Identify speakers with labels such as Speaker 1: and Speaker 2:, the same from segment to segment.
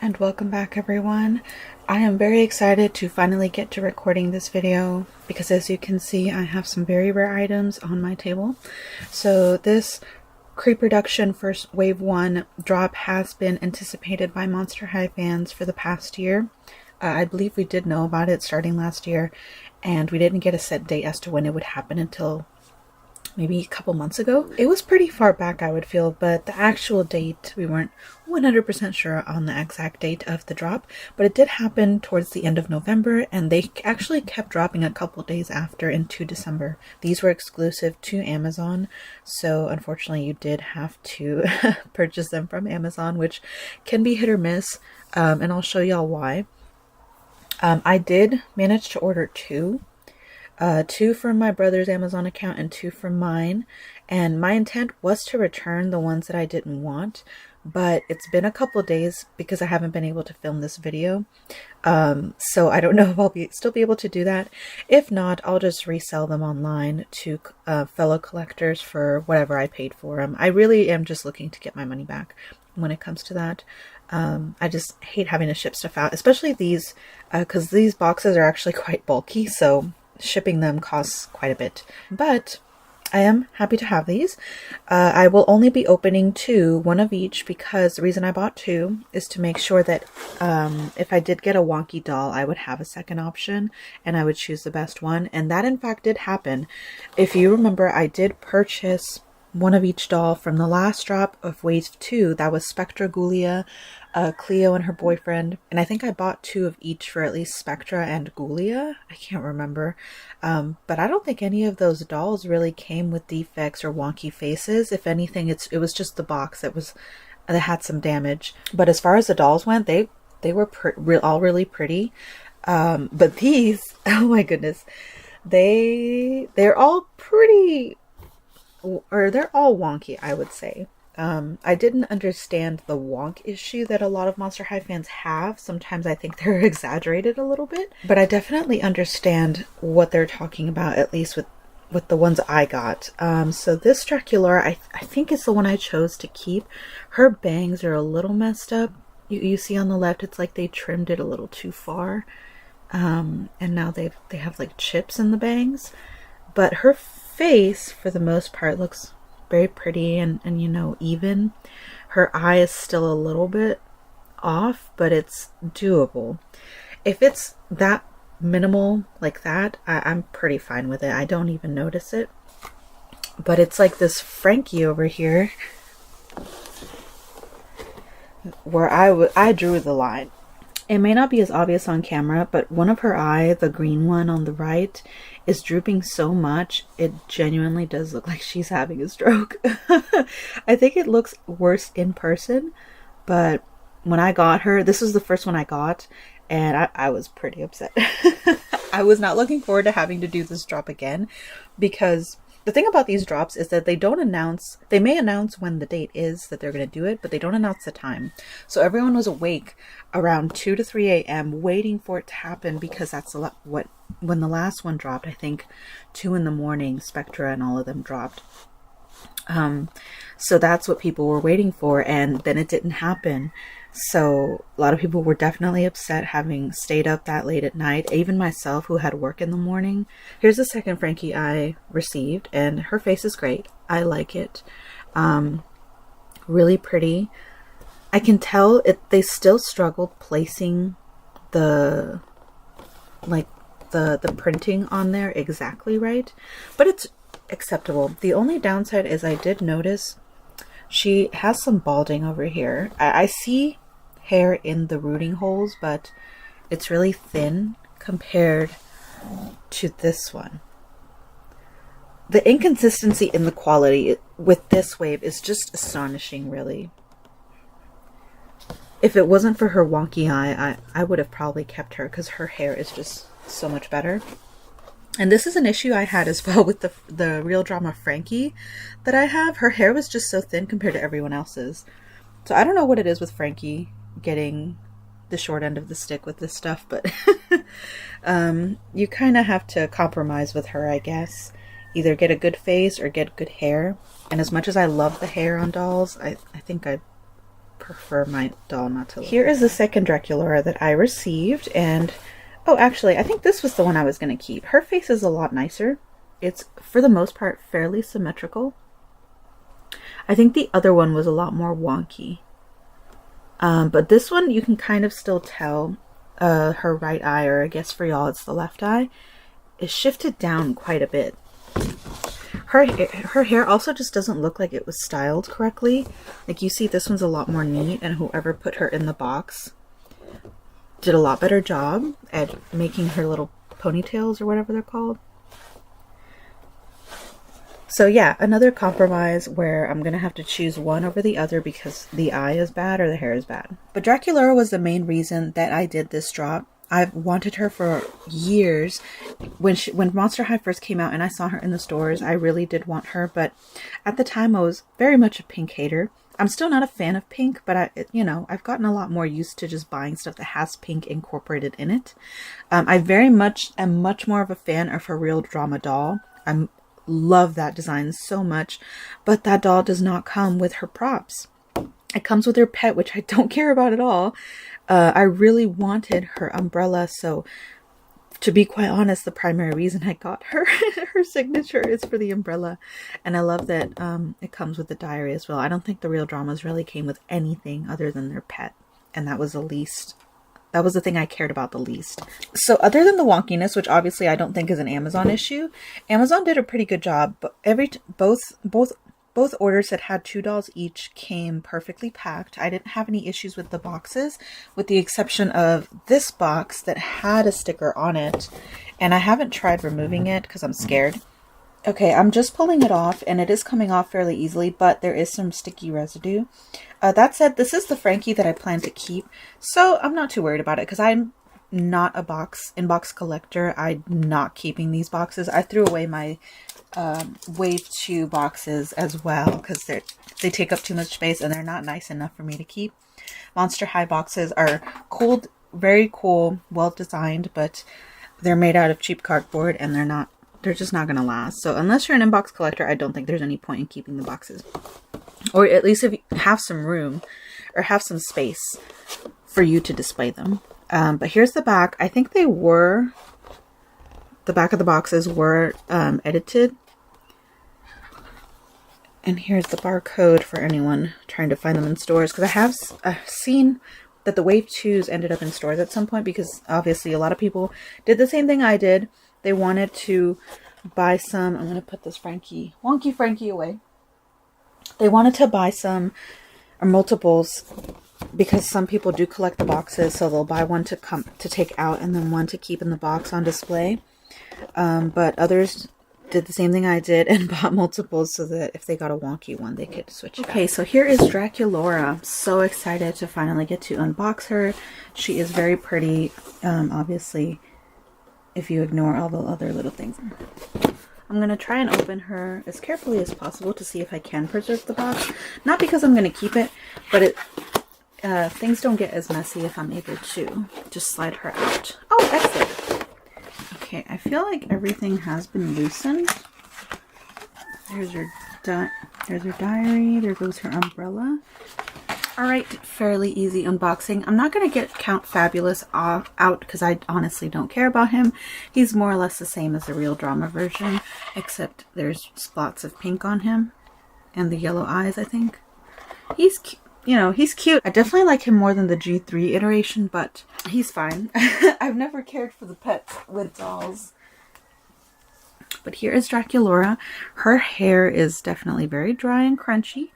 Speaker 1: And welcome back, everyone. I am very excited to finally get to recording this video because, as you can see, I have some very rare items on my table. So this Creeproduction First Wave 1 drop has been anticipated by Monster High fans for the past year. I believe we did know about it starting last year, and we didn't get a set date as to when it would happen until maybe a couple months ago. It was pretty far back, I would feel, but the actual date, we weren't 100% sure on the exact date of the drop, but it did happen towards the end of November, and they actually kept dropping a couple days after into December. These were exclusive to Amazon, so unfortunately you did have to purchase them from Amazon, which can be hit or miss, and I'll show y'all why. I did manage to order two from my brother's Amazon account and two from mine, and my intent was to return the ones that I didn't want, but it's been a couple days because I haven't been able to film this video, so I don't know if I'll still be able to do that. If not, I'll just resell them online to fellow collectors for whatever I paid for them. I really am just looking to get my money back when it comes to that. I just hate having to ship stuff out, especially these, because these boxes are actually quite bulky, so shipping them costs quite a bit, but I am happy to have these. I will only be opening two, one of each, because the reason I bought two is to make sure that if I did get a wonky doll, I would have a second option and I would choose the best one, and that in fact did happen. If you remember, I did purchase one of each doll from the last drop of Wave 2. That was Spectra, Ghoulia, Cleo and her boyfriend, and I think I bought two of each for at least Spectra and Ghoulia. I can't remember, but I don't think any of those dolls really came with defects or wonky faces. If anything, it was just the box that had some damage. But as far as the dolls went, they were all really pretty. But these, oh my goodness, they're all pretty, or they're all wonky, I would say. I didn't understand the wonk issue that a lot of Monster High fans have. Sometimes I think they're exaggerated a little bit, but I definitely understand what they're talking about, at least with the ones I got. So this Draculaura, I think it's the one I chose to keep. Her bangs are a little messed up. You see on the left, it's like they trimmed it a little too far. And now they have like chips in the bangs. But her face, for the most part, looks very pretty and you know, even. Her eye is still a little bit off, but it's doable. If it's that minimal like that, I'm pretty fine with it. I don't even notice it. But it's like this Frankie over here where I drew the line. It may not be as obvious on camera, but one of her eye, the green one on the right, is drooping so much, it genuinely does look like she's having a stroke. I think it looks worse in person, but when I got her, this was the first one I got, and I was pretty upset. I was not looking forward to having to do this drop again, because the thing about these drops is that they may announce when the date is that they're going to do it, but they don't announce the time. So everyone was awake around 2 to 3 a.m. waiting for it to happen, because that's when the last one dropped. I think 2 in the morning, Spectra and all of them dropped. So that's what people were waiting for, and then it didn't happen. So a lot of people were definitely upset having stayed up that late at night. Even myself, who had work in the morning. Here's the second Frankie I received, and her face is great. I like it. Really pretty. I can tell they still struggled placing the printing on there exactly right, but it's acceptable. The only downside is I did notice she has some balding over here. I see hair in the rooting holes, but it's really thin compared to this one. The inconsistency in the quality with this wave is just astonishing, really. If it wasn't for her wonky eye, I would have probably kept her, because her hair is just so much better. And this is an issue I had as well with the Real Drama Frankie that I have. Her hair was just so thin compared to everyone else's. So I don't know what it is with Frankie getting the short end of the stick with this stuff, but you kind of have to compromise with her, I guess. Either get a good face or get good hair. And as much as I love the hair on dolls, I think I prefer my doll not to look. Here is the second Draculaura that I received, and oh, actually, I think this was the one I was going to keep. Her face is a lot nicer. It's, for the most part, fairly symmetrical. I think the other one was a lot more wonky. But this one, you can kind of still tell her right eye, or I guess for y'all it's the left eye, is shifted down quite a bit. Her hair also just doesn't look like it was styled correctly. Like, you see this one's a lot more neat, and whoever put her in the box did a lot better job at making her little ponytails or whatever they're called. So yeah, another compromise where I'm going to have to choose one over the other because the eye is bad or the hair is bad. But Draculaura was the main reason that I did this drop. I've wanted her for years. When Monster High first came out and I saw her in the stores, I really did want her. But at the time, I was very much a pink hater. I'm still not a fan of pink, but I've gotten a lot more used to just buying stuff that has pink incorporated in it. I very much am much more of a fan of her Real Drama doll. Love that design so much, but that doll does not come with her props. It comes with her pet, which I don't care about at all. I really wanted her umbrella, so to be quite honest, the primary reason I got her her signature is for the umbrella, and I love that it comes with the diary as well. I don't think the Real Dramas really came with anything other than their pet, and that was the least. That was the thing I cared about the least. So other than the wonkiness, which obviously I don't think is an Amazon issue, Amazon did a pretty good job. But both orders that had 2 dolls each came perfectly packed. I didn't have any issues with the boxes, with the exception of this box that had a sticker on it. And I haven't tried removing it because I'm scared. Okay, I'm just pulling it off, and it is coming off fairly easily, but there is some sticky residue. That said, this is the Frankie that I plan to keep, so I'm not too worried about it, because I'm not a in-box collector. I'm not keeping these boxes. I threw away my Wave 2 boxes as well, because they take up too much space, and they're not nice enough for me to keep. Monster High boxes are cool, very cool, well-designed, but they're made out of cheap cardboard, and they're just not going to last. So unless you're an in-box collector, I don't think there's any point in keeping the boxes. Or at least if you have some room or have some space for you to display them. But here's the back. I think the back of the boxes were edited. And here's the barcode for anyone trying to find them in stores. Because I've seen that the Wave 2s ended up in stores at some point, because obviously a lot of people did the same thing I did. They wanted to buy some, I'm going to put this wonky Frankie away. They wanted to buy some or multiples, because some people do collect the boxes, so they'll buy one to take out and then one to keep in the box on display. But others did the same thing I did and bought multiples so that if they got a wonky one, they could switch it. Okay, so here is Draculaura. I'm so excited to finally get to unbox her. She is very pretty, obviously, if you ignore all the other little things. I'm going to try and open her as carefully as possible to see if I can preserve the box. Not because I'm going to keep it, but things don't get as messy if I'm able to just slide her out. Oh, excellent. Okay, I feel like everything has been loosened. There's her diary. There goes her umbrella. Alright, fairly easy unboxing. I'm not going to get Count Fabulous out because I honestly don't care about him. He's more or less the same as the Real Drama version, except there's spots of pink on him and the yellow eyes, I think. He's cute. I definitely like him more than the G3 iteration, but he's fine. I've never cared for the pets with dolls. But here is Draculaura. Her hair is definitely very dry and crunchy.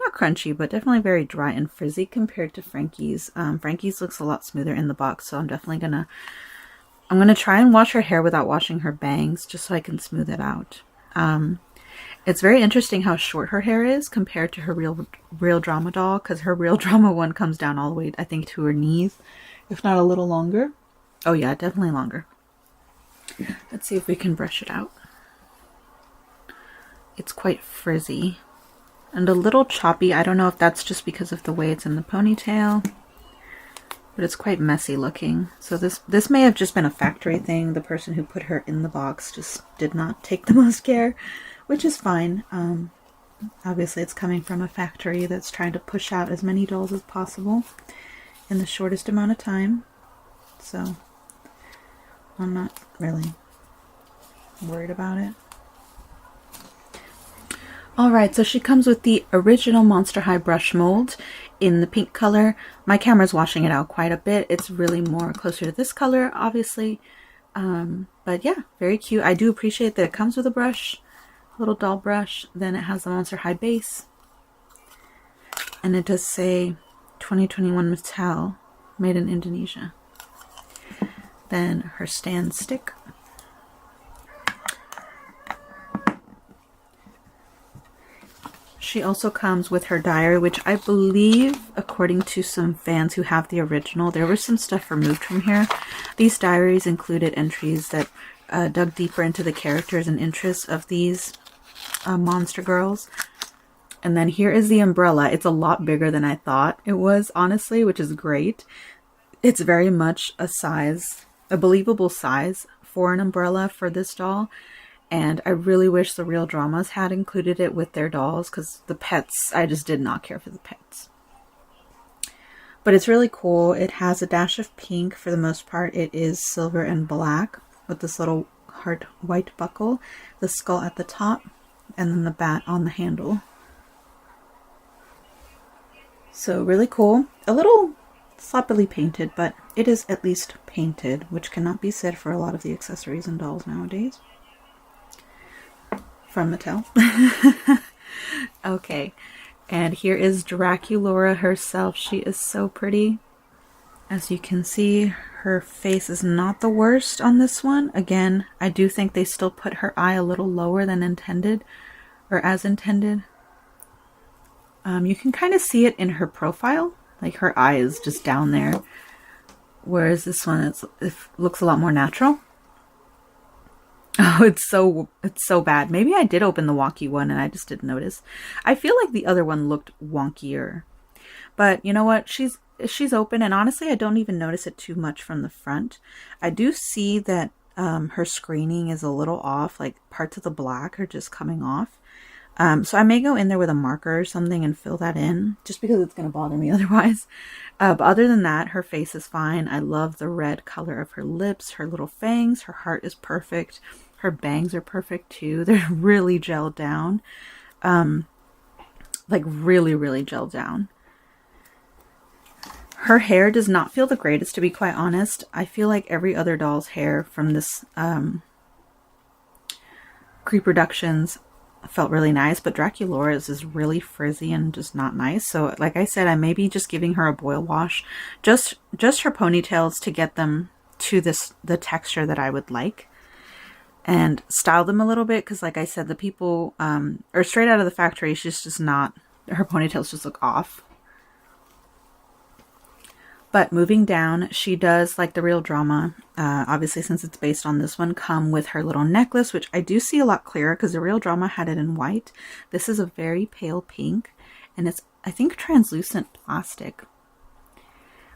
Speaker 1: Not crunchy, but definitely very dry and frizzy compared to Frankie's. Frankie's looks a lot smoother in the box, so I'm definitely gonna try and wash her hair without washing her bangs, just so I can smooth it out. It's very interesting how short her hair is compared to her Real Drama doll, because her Real Drama one comes down all the way, I think, to her knees, if not a little longer. Oh yeah, definitely longer. Let's see if we can brush it out. It's quite frizzy. And a little choppy. I don't know if that's just because of the way it's in the ponytail, but it's quite messy looking. So this may have just been a factory thing. The person who put her in the box just did not take the most care, which is fine. Obviously it's coming from a factory that's trying to push out as many dolls as possible in the shortest amount of time. So I'm not really worried about it. Alright, so she comes with the original Monster High brush mold in the pink color. My camera's washing it out quite a bit. It's really more closer to this color, obviously. But yeah, very cute. I do appreciate that it comes with a brush, a little doll brush. Then it has the Monster High base. And it does say 2021 Mattel, made in Indonesia. Then her stand stick. She also comes with her diary, which I believe, according to some fans who have the original, there was some stuff removed from here. These diaries included entries that dug deeper into the characters and interests of these monster girls. And then here is the umbrella. It's a lot bigger than I thought it was, honestly, which is great. It's very much a believable size for an umbrella for this doll. And I really wish the Real Dramas had included it with their dolls, because the pets, I just did not care for the pets. But it's really cool. It has a dash of pink. For the most part, it is silver and black with this little heart white buckle, the skull at the top, and then the bat on the handle. So really cool. A little sloppily painted, but it is at least painted, which cannot be said for a lot of the accessories and dolls nowadays. From Mattel. Okay, and here is Draculaura herself. She is so pretty. As you can see, her face is not the worst on this one. Again, I do think they still put her eye a little lower than intended, or as intended. You can kind of see it in her profile, like her eye is just down there, whereas this one it looks a lot more natural. Oh, it's so bad. Maybe I did open the wonky one and I just didn't notice. I feel like the other one looked wonkier. But you know what? She's open, and honestly, I don't even notice it too much from the front. I do see that her screening is a little off, like parts of the black are just coming off. So I may go in there with a marker or something and fill that in, just because it's going to bother me otherwise. But other than that, her face is fine. I love the red color of her lips, her little fangs, her heart is perfect. Her bangs are perfect too. They're really gelled down. Like really, really gelled down. Her hair does not feel the greatest, to be quite honest. I feel like every other doll's hair from this Creeproductions felt really nice, but Draculaura's is really frizzy and just not nice. So like I said, I may be just giving her a boil wash, just her ponytails to get them to the texture that I would like, and style them a little bit, because like I said, the people are straight out of the factory. She's just not, her ponytails just look off. But moving down, she does, like the Real Drama, obviously since it's based on this one, come with her little necklace, which I do see a lot clearer because the Real Drama had it in white. This is a very pale pink, and it's, I think, translucent plastic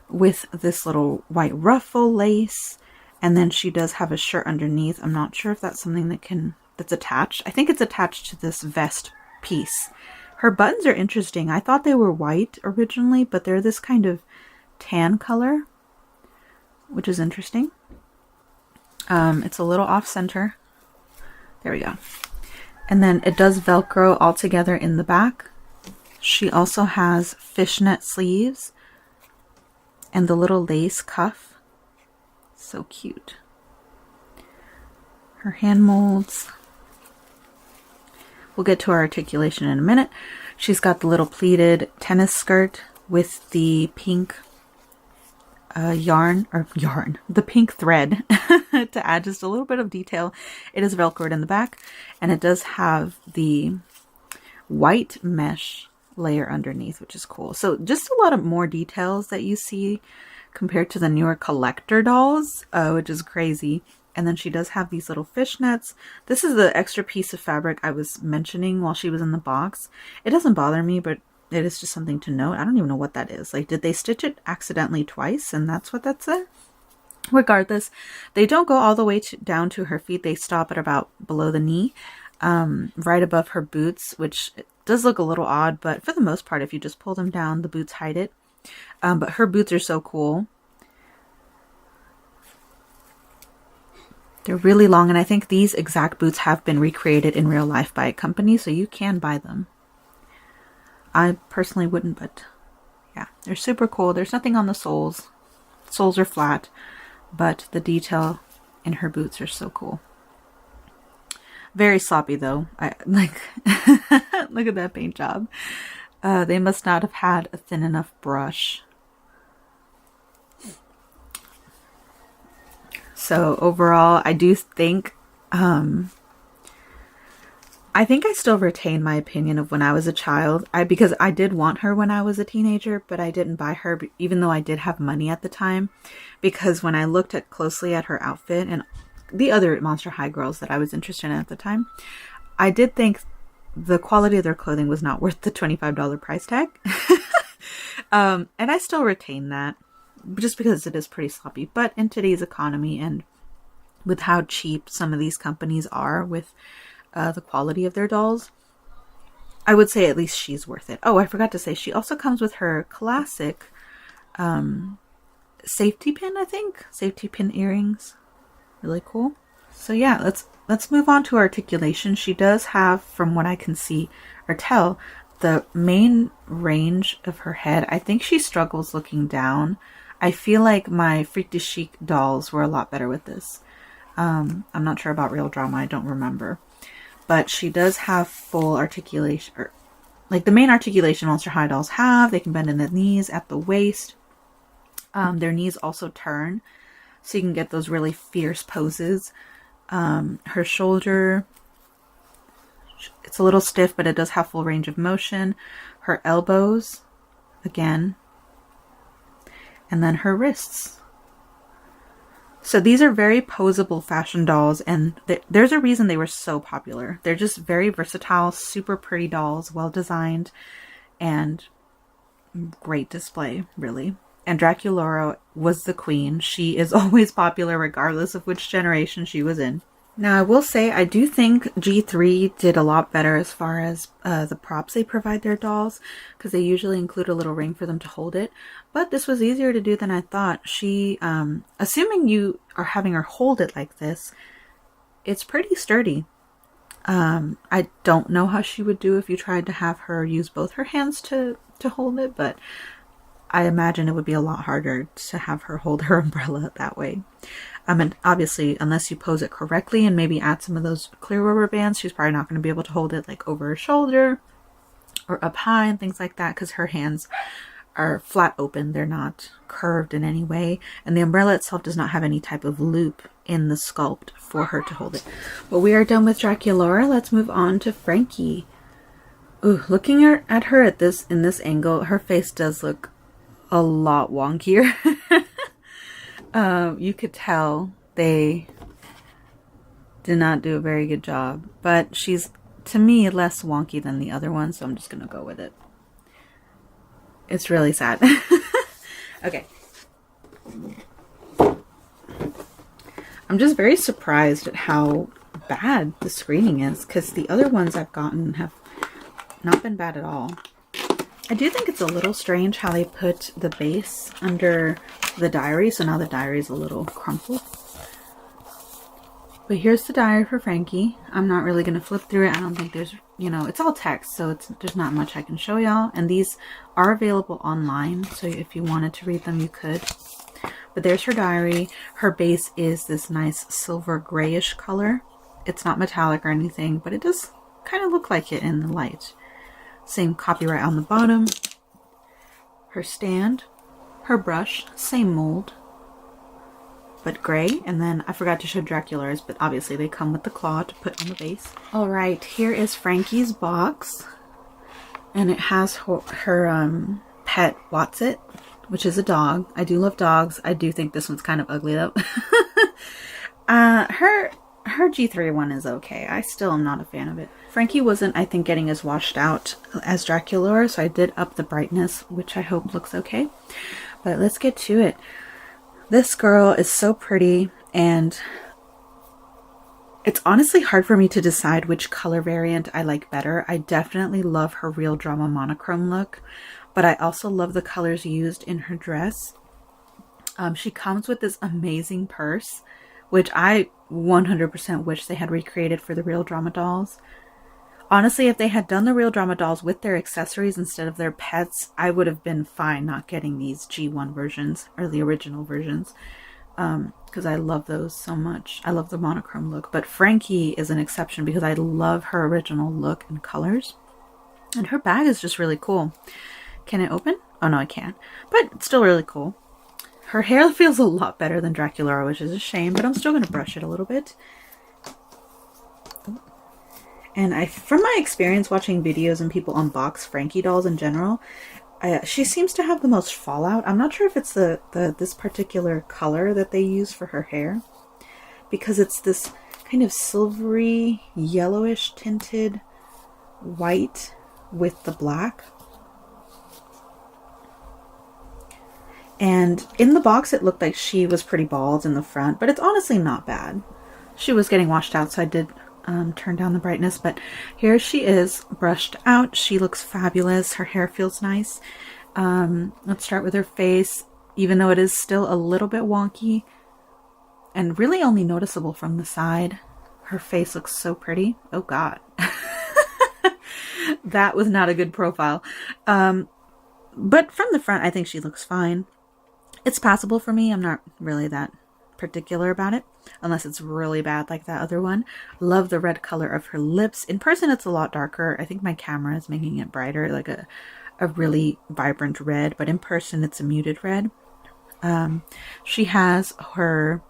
Speaker 1: with this little white ruffle lace. And then she does have a shirt underneath. I'm not sure if that's something that's attached. I think it's attached to this vest piece. Her buttons are interesting. I thought they were white originally, but they're this kind of tan color, which is interesting. It's a little off center. There we go. And then it does Velcro all together in the back. She also has fishnet sleeves and the little lace cuff. So cute. Her hand molds. We'll get to her articulation in a minute. She's got the little pleated tennis skirt with the pink the pink thread to add just a little bit of detail. It is Velcroed in the back, and it does have the white mesh layer underneath, which is cool. So just a lot of more details that you see compared to the newer collector dolls, which is crazy. And then she does have these little fishnets. This is the extra piece of fabric I was mentioning while she was in the box. It doesn't bother me, but it is just something to note. I don't even know what that is. Like, did they stitch it accidentally twice and that's what that's there? Regardless, they don't go all the way down to her feet. They stop at about below the knee, right above her boots, which does look a little odd, but for the most part, if you just pull them down, the boots hide it. But her boots are so cool. They're really long, and I think these exact boots have been recreated in real life by a company, so you can buy them. I personally wouldn't, but yeah, they're super cool. There's nothing on the soles. Soles are flat, but the detail in her boots are so cool. Very sloppy though. I like look at that paint job. They must not have had a thin enough brush. So overall, I do think I still retain my opinion of when I was a child. Because I did want her when I was a teenager, but I didn't buy her even though I did have money at the time. Because when I looked closely at her outfit and the other Monster High girls that I was interested in at the time, I did think the quality of their clothing was not worth the $25 price tag. And I still retain that just because it is pretty sloppy. But in today's economy and with how cheap some of these companies are with the quality of their dolls, I would say at least she's worth it. Oh, I forgot to say, she also comes with her classic safety pin, I think. Safety pin earrings. Really cool. So yeah, let's move on to articulation. She does have, from what I can see or tell, the main range of her head. I think she struggles looking down. I feel like my Freak de Chic dolls were a lot better with this. I'm not sure about Real Drama. I don't remember. But she does have full articulation, or like the main articulation Monster High dolls have. They can bend in the knees, at the waist. Their knees also turn, so you can get those really fierce poses. Her shoulder, it's a little stiff, but it does have full range of motion. Her elbows, again. And then her wrists. So these are very posable fashion dolls, and there's a reason they were so popular. They're just very versatile, super pretty dolls, well designed, and great display, really. And Draculaura was the queen. She is always popular regardless of which generation she was in. Now I will say, I do think G3 did a lot better as far as the props they provide their dolls, because they usually include a little ring for them to hold it. But this was easier to do than I thought. She, assuming you are having her hold it like this, it's pretty sturdy. I don't know how she would do if you tried to have her use both her hands to hold it, but I imagine it would be a lot harder to have her hold her umbrella that way. And obviously, unless you pose it correctly and maybe add some of those clear rubber bands, she's probably not going to be able to hold it like over her shoulder or up high and things like that, because her hands are flat open. They're not curved in any way. And the umbrella itself does not have any type of loop in the sculpt for her to hold it. But we are done with Draculaura. Let's move on to Frankie. Ooh, looking at her in this angle, her face does look a lot wonkier. You could tell they did not do a very good job, but she's, to me, less wonky than the other one, so I'm just gonna go with it. It's really sad. Okay. I'm just very surprised at how bad the screening is, because the other ones I've gotten have not been bad at all. I do think it's a little strange how they put the base under the diary, so now the diary is a little crumpled. But here's the diary for Frankie. I'm not really going to flip through it. I don't think there's, it's all text, so there's not much I can show y'all. And these are available online, so if you wanted to read them, you could. But there's her diary. Her base is this nice silver grayish color. It's not metallic or anything, but it does kind of look like it in the light. Same copyright on the bottom. Her stand, her brush, same mold, but gray. And then I forgot to show Dracula's, but obviously they come with the claw to put on the base. All right, here is Frankie's box, and it has her pet Watsit, which is a dog. I do love dogs. I do think this one's kind of ugly though. Her G3 one is okay. I still am not a fan of it. Frankie wasn't, I think, getting as washed out as Draculaura, so I did up the brightness, which I hope looks okay. But let's get to it. This girl is so pretty, and It's honestly hard for me to decide which color variant I like better. I definitely love her Real Drama monochrome look, but I also love the colors used in her dress. She comes with this amazing purse, which I 100% wish they had recreated for the Real Drama dolls. Honestly, if they had done the Real Drama dolls with their accessories instead of their pets, I would have been fine not getting these G1 versions, or the original versions, because I love those so much. I love the monochrome look, but Frankie is an exception because I love her original look and colors. And her bag is just really cool. Can it open? Oh no, I can't. But it's still really cool. Her hair feels a lot better than Draculaura, which is a shame, but I'm still going to brush it a little bit. And from my experience watching videos and people unbox Frankie dolls in general, she seems to have the most fallout. I'm not sure if it's this particular color that they use for her hair, because it's this kind of silvery, yellowish tinted white with the black. And in the box, it looked like she was pretty bald in the front, but it's honestly not bad. She was getting washed out, so I did turn down the brightness, but here she is, brushed out. She looks fabulous. Her hair feels nice. Let's start with her face, even though it is still a little bit wonky and really only noticeable from the side. Her face looks so pretty. Oh God. That was not a good profile. But from the front, I think she looks fine. It's passable for me. I'm not really that particular about it, unless it's really bad like that other one. Love the red color of her lips. In person, it's a lot darker. I think my camera is making it brighter, like a really vibrant red, but in person, it's a muted red. She has her,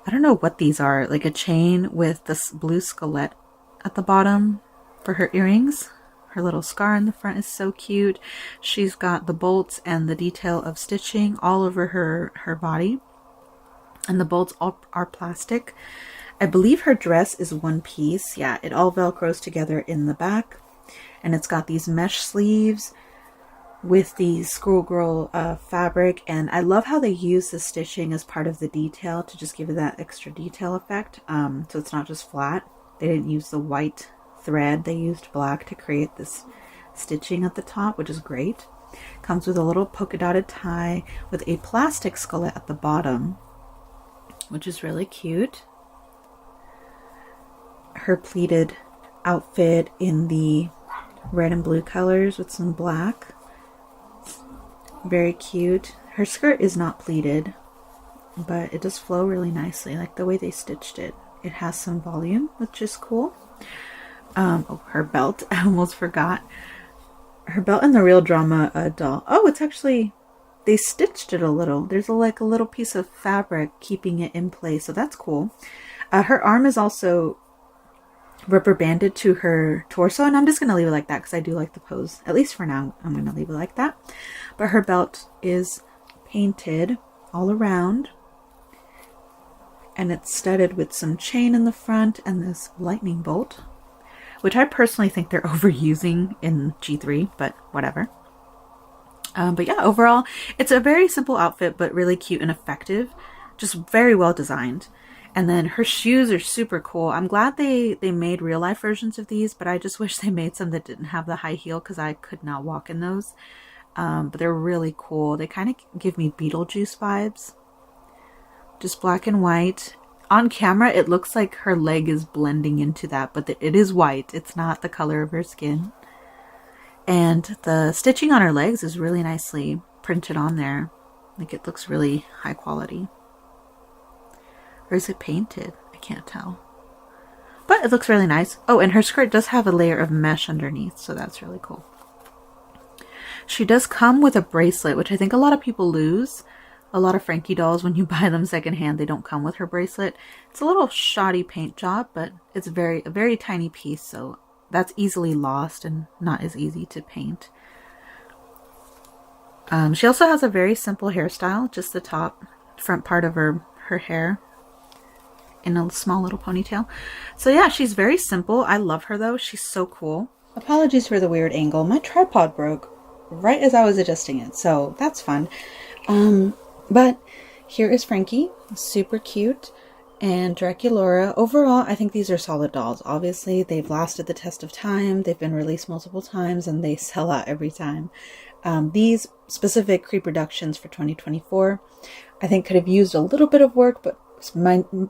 Speaker 1: I don't know what these are, like a chain with this blue skelet at the bottom for her earrings. Her little scar in the front is so cute. She's got the bolts and the detail of stitching all over her body. And the bolts all are plastic. I believe her dress is one piece. Yeah, it all velcros together in the back. And it's got these mesh sleeves with the schoolgirl fabric. And I love how they use the stitching as part of the detail to just give it that extra detail effect. So it's not just flat. They didn't use the white thread. They used black to create this stitching at the top, which is great. Comes with a little polka dotted tie with a plastic skelet at the bottom, which is really cute. Her pleated outfit in the red and blue colors with some black. Very cute. Her skirt is not pleated, but it does flow really nicely. I like the way they stitched it. It has some volume, which is cool. Oh, her belt. I almost forgot. Her belt in the Real Drama doll. Oh, it's actually, they stitched it a little. There's like a little piece of fabric keeping it in place, so that's cool. Her arm is also rubber banded to her torso, and I'm just going to leave it like that because I do like the pose. At least for now, I'm going to leave it like that. But her belt is painted all around, and it's studded with some chain in the front and this lightning bolt, which I personally think they're overusing in G3, but whatever. But yeah, overall, it's a very simple outfit, but really cute and effective. Just very well designed. And then her shoes are super cool. I'm glad they made real life versions of these, but I just wish they made some that didn't have the high heel because I could not walk in those. But they're really cool. They kind of give me Beetlejuice vibes. Just black and white. On camera, it looks like her leg is blending into that, but it is white. It's not the color of her skin. And the stitching on her legs is really nicely printed on there. Like, it looks really high quality. Or is it painted? I can't tell. But it looks really nice. Oh, and her skirt does have a layer of mesh underneath, so that's really cool. She does come with a bracelet, which I think a lot of people lose. A lot of Frankie dolls, when you buy them secondhand, they don't come with her bracelet. It's a little shoddy paint job, but it's a very tiny piece, so that's easily lost and not as easy to paint. She also has a very simple hairstyle, just the top front part of her hair in a small little ponytail. So yeah, she's very simple. I love her though. She's so cool. Apologies for the weird angle. My tripod broke right as I was adjusting it, so that's fun. But here is Frankie, super cute. and Draculaura. Overall, I think these are solid dolls. Obviously, they've lasted the test of time. They've been released multiple times and they sell out every time. These specific Creeproductions for 2024, I think could have used a little bit of work, but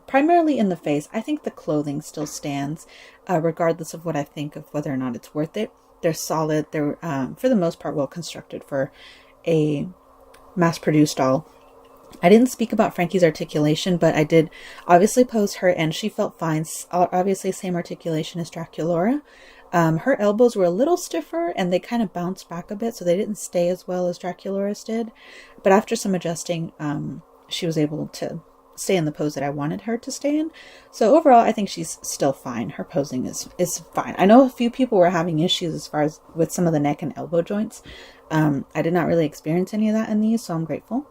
Speaker 1: primarily in the face. I think the clothing still stands, regardless of what I think of whether or not it's worth it. They're solid. They're, for the most part, well constructed for a mass-produced doll. I didn't speak about Frankie's articulation, but I did obviously pose her and she felt fine. Obviously, same articulation as Draculaura. Her elbows were a little stiffer and they kind of bounced back a bit, so they didn't stay as well as Draculaura's did. But after some adjusting, she was able to stay in the pose that I wanted her to stay in. So overall, I think she's still fine. Her posing is fine. I know a few people were having issues as far as with some of the neck and elbow joints. I did not really experience any of that in these, so I'm grateful.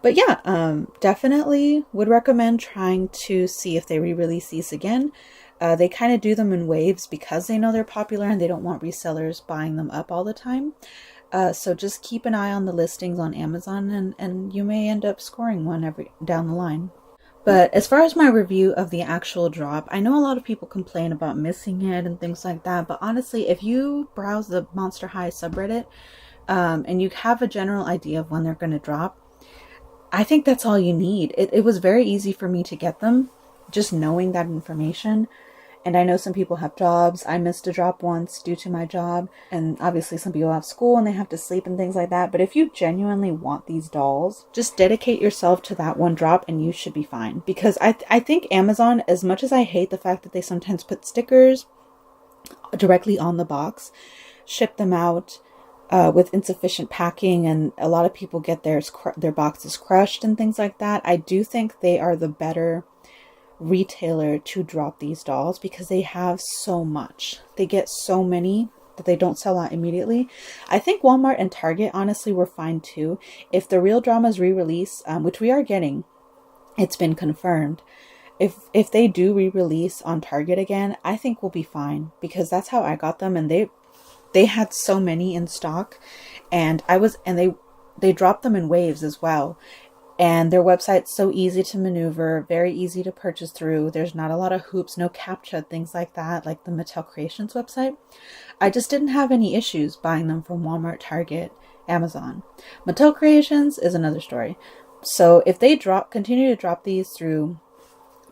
Speaker 1: But yeah, definitely would recommend trying to see if they re-release these again. They kind of do them in waves because they know they're popular and they don't want resellers buying them up all the time. So just keep an eye on the listings on Amazon and you may end up scoring one down the line. But as far as my review of the actual drop, I know a lot of people complain about missing it and things like that. But honestly, if you browse the Monster High subreddit and you have a general idea of when they're going to drop, I think that's all you need. It was very easy for me to get them, just knowing that information. And I know some people have jobs. I missed a drop once due to my job. And obviously some people have school and they have to sleep and things like that. But if you genuinely want these dolls, just dedicate yourself to that one drop and you should be fine. Because I think Amazon, as much as I hate the fact that they sometimes put stickers directly on the box, ship them out with insufficient packing, and a lot of people get their boxes crushed and things like that. I do think they are the better retailer to drop these dolls because they have so much. They get so many that they don't sell out immediately. I think Walmart and Target honestly were fine too. If the Real Dramas re-release, which we are getting, it's been confirmed. If they do re-release on Target again, I think we'll be fine because that's how I got them, and they had so many in stock, and they dropped them in waves as well. And their website's so easy to maneuver, very easy to purchase through. There's not a lot of hoops, no CAPTCHA, things like that, like the Mattel Creations website. I just didn't have any issues buying them from Walmart, Target, Amazon. Mattel Creations is another story. So if they continue to drop these through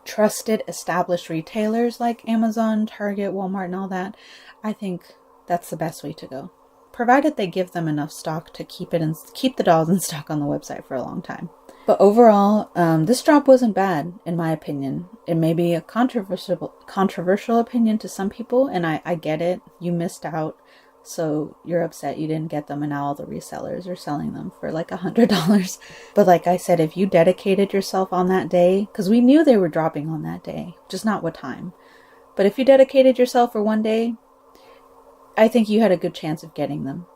Speaker 1: trusted, established retailers like Amazon, Target, Walmart, and all that, I think that's the best way to go. Provided they give them enough stock to keep the dolls in stock on the website for a long time. But overall, this drop wasn't bad, in my opinion. It may be a controversial opinion to some people, and I get it. You missed out, so you're upset you didn't get them, and now all the resellers are selling them for like $100. But like I said, if you dedicated yourself on that day, because we knew they were dropping on that day, just not what time. But if you dedicated yourself for one day, I think you had a good chance of getting them.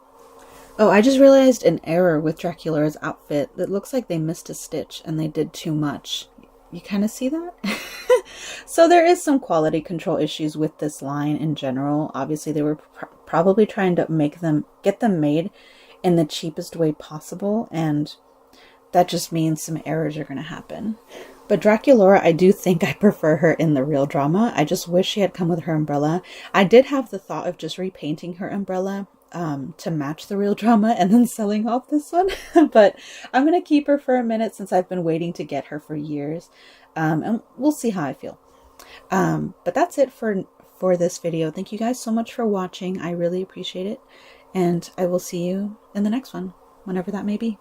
Speaker 1: Oh, I just realized an error with Draculaura's outfit. It looks like they missed a stitch and they did too much. You kind of see that? So there is some quality control issues with this line in general. Obviously, they were probably trying to get them made in the cheapest way possible, and that just means some errors are going to happen. But Draculaura, I do think I prefer her in the Real Drama. I just wish she had come with her umbrella. I did have the thought of just repainting her umbrella to match the Real Drama and then selling off this one. But I'm going to keep her for a minute since I've been waiting to get her for years. And we'll see how I feel. But that's it for this video. Thank you guys so much for watching. I really appreciate it. And I will see you in the next one, whenever that may be.